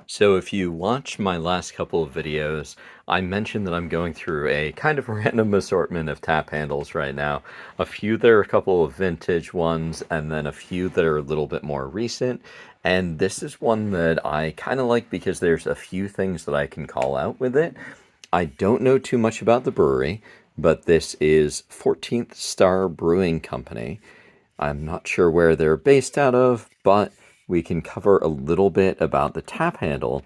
So if you watch my last couple of videos, I mentioned that I'm going through a kind of random assortment of tap handles right now. A few that are a couple of vintage ones, and then a few that are a little bit more recent. And this is one that I kind of like because there's a few things that I can call out with it. I don't know too much about the brewery, but this is 14th Star Brewing Company. I'm not sure where they're based out of, but we can cover a little bit about the tap handle.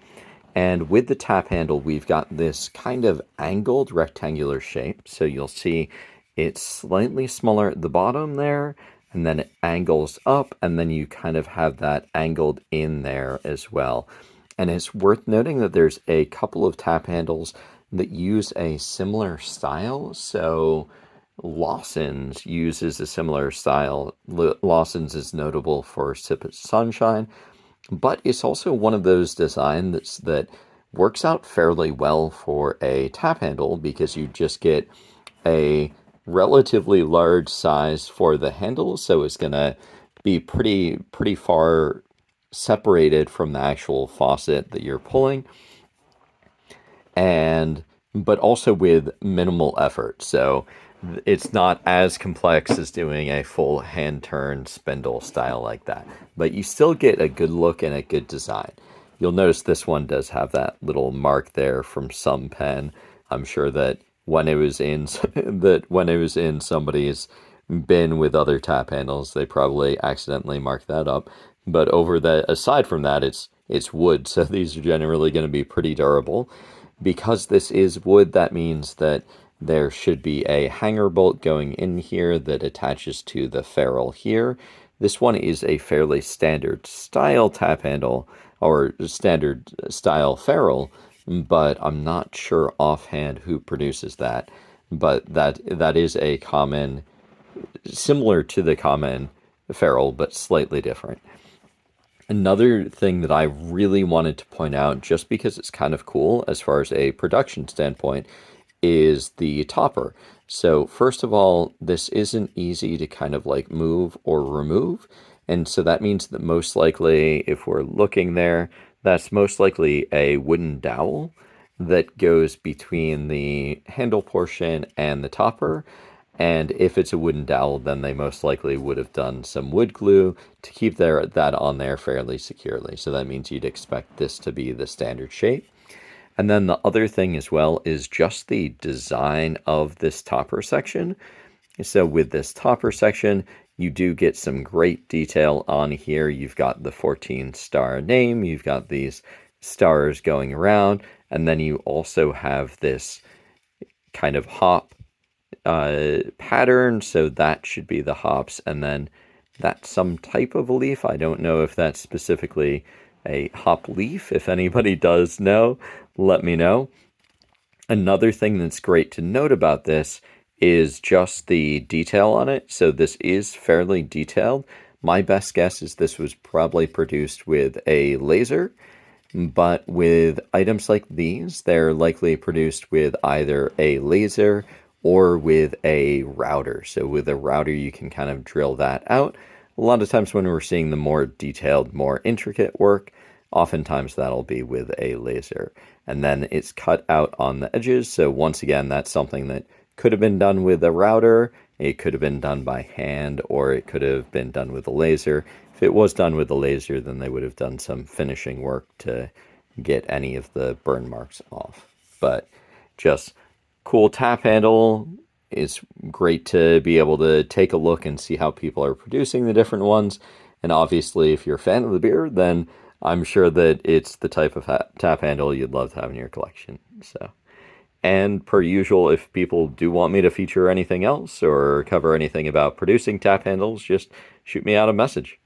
And with the tap handle, we've got this kind of angled rectangular shape. So you'll see it's slightly smaller at the bottom there, and then it angles up, and then you kind of have that angled in there as well. And it's worth noting that there's a couple of tap handles that use a similar style. So Lawson's uses a similar style. Lawson's is notable for Sip of Sunshine, but it's also one of those designs that works out fairly well for a tap handle because you just get a relatively large size for the handle, so it's gonna be pretty far separated from the actual faucet that you're pulling, and but also with minimal effort. So it's not as complex as doing a full hand turn spindle style like that, but you still get a good look and a good design. You'll notice this one does have that little mark there from some pen. I'm sure that when it was in somebody's bin with other tap handles, they probably accidentally marked that up. But aside from that, it's wood, so these are generally going to be pretty durable. Because this is wood, that means that there should be a hanger bolt going in here that attaches to the ferrule here. This one is a fairly standard style tap handle or standard style ferrule, but I'm not sure offhand who produces that. But that is a common, similar to the common ferrule, but slightly different. Another thing that I really wanted to point out, just because it's kind of cool as far as a production standpoint, is the topper. So, first of all, this isn't easy to kind of like move or remove. And so that means that most likely, if we're looking there, that's most likely a wooden dowel that goes between the handle portion and the topper. And if it's a wooden dowel, then they most likely would have done some wood glue to keep that on there fairly securely. So that means you'd expect this to be the standard shape. And then the other thing as well is just the design of this topper section. So with this topper section, you do get some great detail on here. You've got the 14 star name, you've got these stars going around, and then you also have this kind of hop pattern, so that should be the hops, and then that's some type of a leaf. I don't know if that's specifically a hop leaf. If anybody does know, let me know. Another thing that's great to note about this is just the detail on it. So this is fairly detailed. My best guess is this was probably produced with a laser, but with items like these, they're likely produced with either a laser or with a router. So with a router, you can kind of drill that out. A lot of times when we're seeing the more detailed, more intricate work, oftentimes that'll be with a laser. And then it's cut out on the edges. So once again, that's something that could have been done with a router. It could have been done by hand, or it could have been done with a laser. If it was done with a laser, then they would have done some finishing work to get any of the burn marks off. But just cool tap handle. It's great to be able to take a look and see how people are producing the different ones. And obviously, if you're a fan of the beer, then I'm sure that it's the type of tap handle you'd love to have in your collection. So, and per usual, if people do want me to feature anything else or cover anything about producing tap handles, just shoot me out a message.